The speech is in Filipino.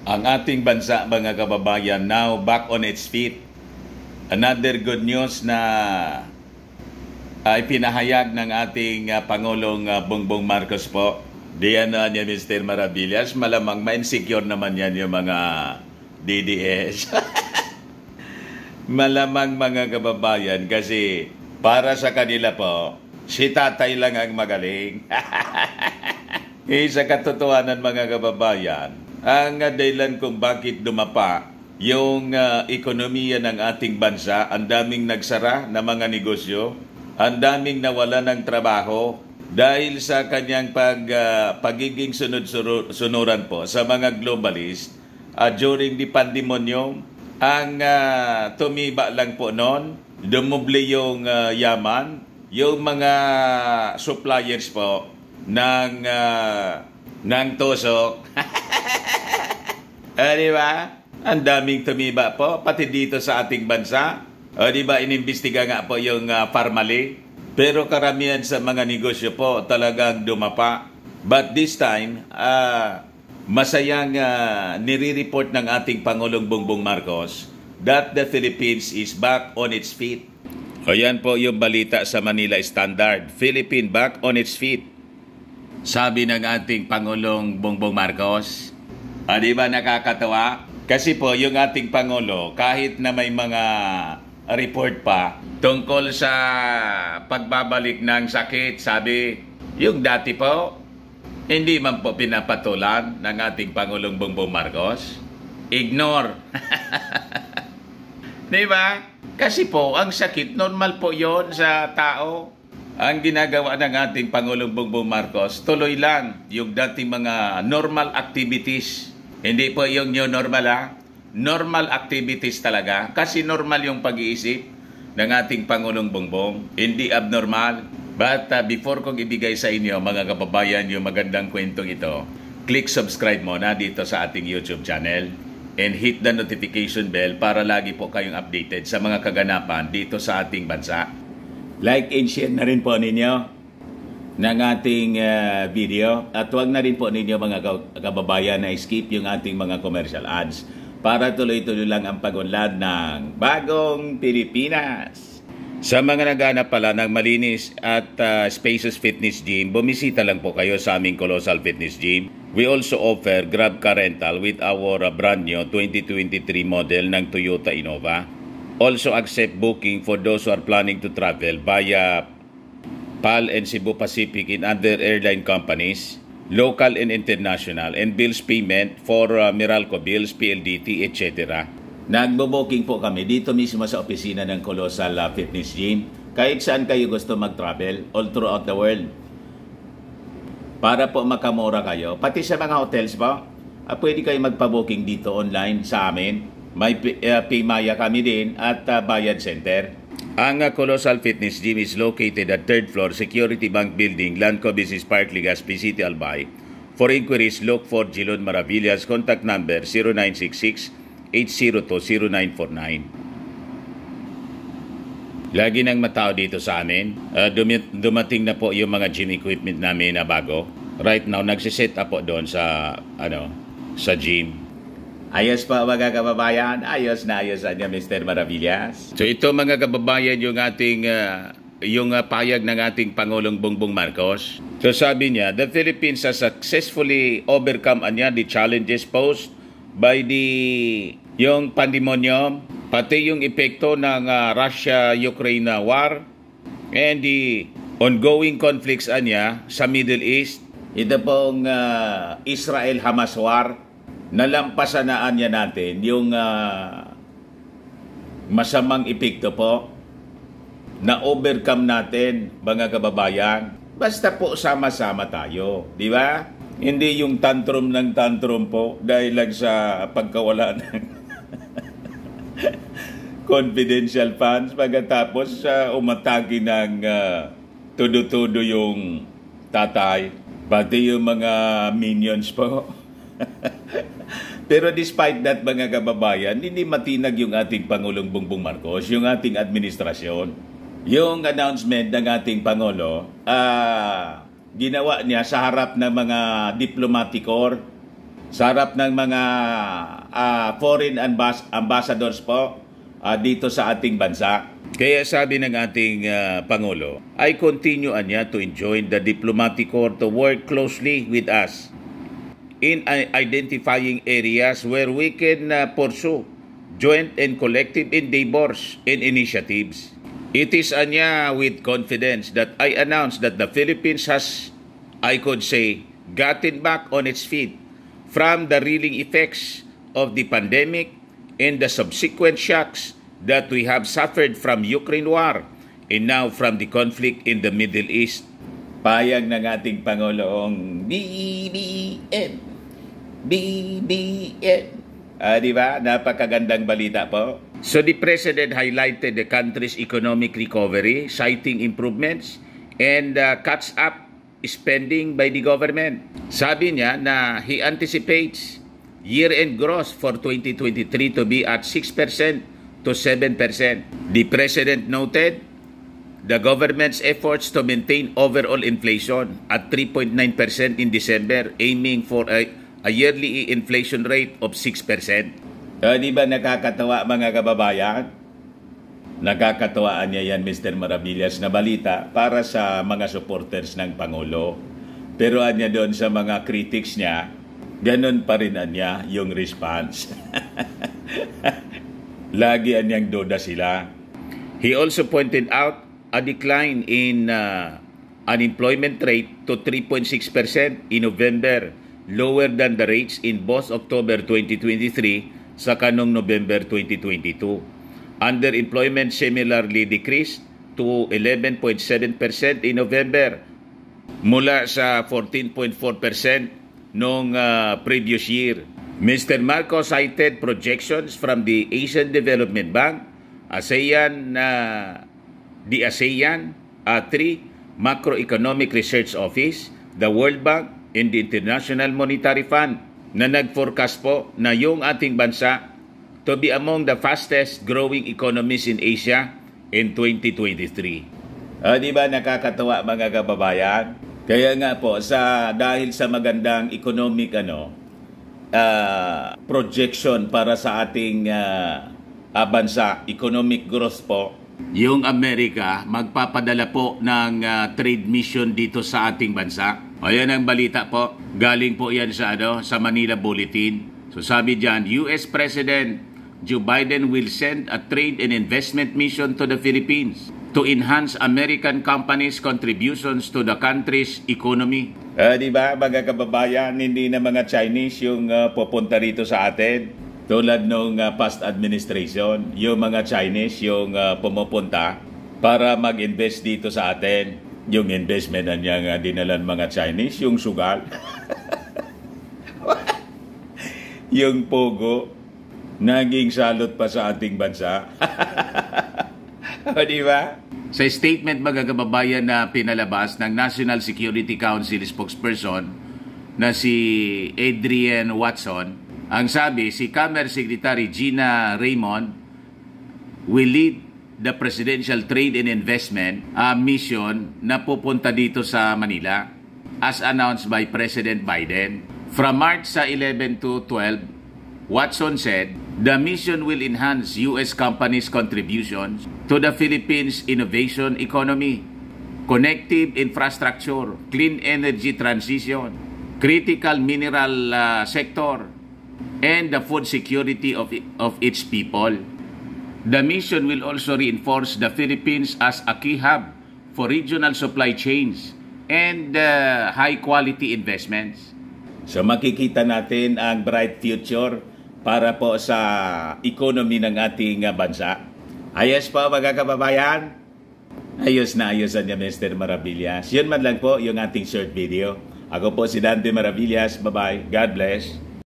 Ang ating bansa, mga kababayan, now back on its feet. Another good news na ay pinahayag ng ating Pangulong Bongbong Marcos po. Diyan na niya, Mr. Maravillas. Malamang ma-insecure naman yan yung mga DDS. Malamang, mga kababayan, kasi para sa kanila po, si tatay lang ang magaling. Sa katotohanan, mga kababayan, ang dahilan kung bakit dumapa yung ekonomiya ng ating bansa, ang daming nagsara na mga negosyo, ang daming nawala ng trabaho dahil sa kanyang pagiging sunod-sunuran po sa mga globalist during the pandemonium. Ang tumiba lang po noon, dumubli yung yaman, yung mga suppliers po ng tusok. Di ba? Ang daming tumiba po, pati dito sa ating bansa. Di ba, inimbestiga nga po yung Parmali. Pero karamihan sa mga negosyo po talagang dumapa. But this time, masayang nire-report ng ating Pangulong Bongbong Marcos that the Philippines is back on its feet. Ayan po yung balita sa Manila Standard. Philippines back on its feet. Sabi ng ating Pangulong Bongbong Marcos. Di ba nakakatawa? Kasi po yung ating Pangulo, kahit na may mga report pa tungkol sa pagbabalik ng sakit, sabi, yung dati po, hindi man po pinapatulan ng ating Pangulong Bongbong Marcos. Ignore. Di ba? Kasi po, ang sakit, normal po yon sa tao. Ang ginagawa ng ating Pangulong Bongbong Marcos, tuloy lang yung dating mga normal activities. Hindi po yung new normal, normal activities talaga. Kasi normal yung pag-iisip ng ating Pangulong Bongbong. Hindi abnormal. But before kong ibigay sa inyo, mga kababayan, yung magandang kwentong ito, click subscribe muna dito sa ating YouTube channel and hit the notification bell para lagi po kayong updated sa mga kaganapan dito sa ating bansa. Like and share na rin po ninyo ng ating video. At huwag na rin po ninyo, mga kababayan, na skip yung ating mga commercial ads para tuloy-tuloy lang ang pag-unlad ng bagong Pilipinas. Sa mga naghanap pala ng malinis at spacious fitness gym, bumisita lang po kayo sa aming Colossal Fitness Gym. We also offer Grab Car Rental with our brand new 2023 model ng Toyota Innova. Also accept booking for those who are planning to travel via PAL and Cebu Pacific in other airline companies, local and international, and bills payment for Meralco bills, PLDT, etc. Nagbo-booking po kami dito mismo sa opisina ng Colossal Fitness Gym. Kahit saan kayo gusto mag-travel, all throughout the world. Para po makamura kayo. Pati sa mga hotels po, pwede kayo magpa-booking dito online sa amin. May Paymaya kami din at Bayad Center. Ang Colossal Fitness Gym is located at 3rd floor, Security Bank Building, Lanco Business Park, Legazpi City, Albay. For inquiries, look for Jilon Maravillas. Contact number 0966-802-0949. Lagi nang matao dito sa amin. Dumating na po yung mga gym equipment namin na bago. Right now, nagsiset up po doon sa gym. Ayos pa, mga kababayan. Ayos na niya, Mr. Maravillas. So ito, mga kababayan, yung ating payag ng ating Pangulong Bongbong Marcos. So sabi niya, the Philippines has successfully overcome the challenges posed by yung pandemonium, pati yung epekto ng Russia-Ukraine war and the ongoing conflicts sa Middle East. Ito pong Israel-Hamas war. Nalampasan natin yung masamang epekto po, na overcome natin, mga kababayan. Basta po sama-sama tayo, di ba? Hindi yung tantrum ng tantrum po dahil lang sa pagkawala ng confidential funds, pagkatapos umatake ng tudo-tudo yung tatay, pati yung mga minions po. Pero despite that, mga kababayan, hindi matinag yung ating Pangulong Bongbong Marcos, yung ating administrasyon. Yung announcement ng ating Pangulo, ginawa niya sa harap ng mga diplomatic corps sa harap ng mga foreign ambassadors po dito sa ating bansa. Kaya sabi ng ating Pangulo, I continue niya to enjoin the diplomatic corps to work closely with us in identifying areas where we can pursue joint and collective endeavors and initiatives. It is anya with confidence that I announce that the Philippines has, I could say, gotten back on its feet from the reeling effects of the pandemic and the subsequent shocks that we have suffered from Ukraine war and now from the conflict in the Middle East. Payag ng ating Pangulong BBM. BBM. Di ba? Napakagandang balita po. So the President highlighted the country's economic recovery, citing improvements and cuts up spending by the government. Sabi niya na he anticipates year-end growth for 2023 to be at 6% to 7%. The President noted the government's efforts to maintain overall inflation at 3.9% in December, aiming for a yearly inflation rate of 6%. Di ba nakakatawa mga kababayan? Nakakatawaan niya yan, Mr. Maravillas, na balita para sa mga supporters ng Pangulo. Pero anya doon sa mga critics niya, ganun pa rin anya yung response. Lagi anyang duda sila. He also pointed out a decline in unemployment rate to 3.6% in November, lower than the rates in both October 2023 sa kanong November 2022. Underemployment similarly decreased to 11.7% in November mula sa 14.4% noong previous year. Mr. Marcos cited projections from the Asian Development Bank, the ASEAN 3 Macroeconomic Research Office, the World Bank, and the International Monetary Fund na nag-forecast po na yung ating bansa to be among the fastest growing economies in Asia in 2023. Di ba nakakatawa mga kababayan? Kaya nga po, dahil sa magandang economic projection para sa ating bansa, economic growth po, yung Amerika magpapadala po ng trade mission dito sa ating bansa. Ayan ang balita po. Galing po yan sa Manila Bulletin. So sabi dyan, US President Joe Biden will send a trade and investment mission to the Philippines to enhance American companies' contributions to the country's economy. Di ba mga kababayan, hindi na mga Chinese yung pupunta rito sa atin. Tulad nung past administration, yung mga Chinese yung pumupunta para mag-invest dito sa atin. Yung investment na niya dinalan mga Chinese, yung sugal. Yung pogo, naging salot pa sa ating bansa. O, di ba? Sa statement mga kababayan na pinalabas ng National Security Council spokesperson na si Adrienne Watson, ang sabi, si Commerce Secretary Gina Raymond will lead the Presidential Trade and Investment mission na pupunta dito sa Manila as announced by President Biden. From March 11 to 12, Watson said, the mission will enhance U.S. companies' contributions to the Philippines' innovation economy, connective infrastructure, clean energy transition, critical mineral sector, and the food security of its people. The mission will also reinforce the Philippines as a key hub for regional supply chains and high-quality investments. So makikita natin ang bright future para po sa economy ng ating bansa. Ayos po mga kababayan? Ayos na ayosan niya Mr. Maravillas. Yun man lang po yung ating short video. Ako po si Dante Maravillas. Bye-bye. God bless.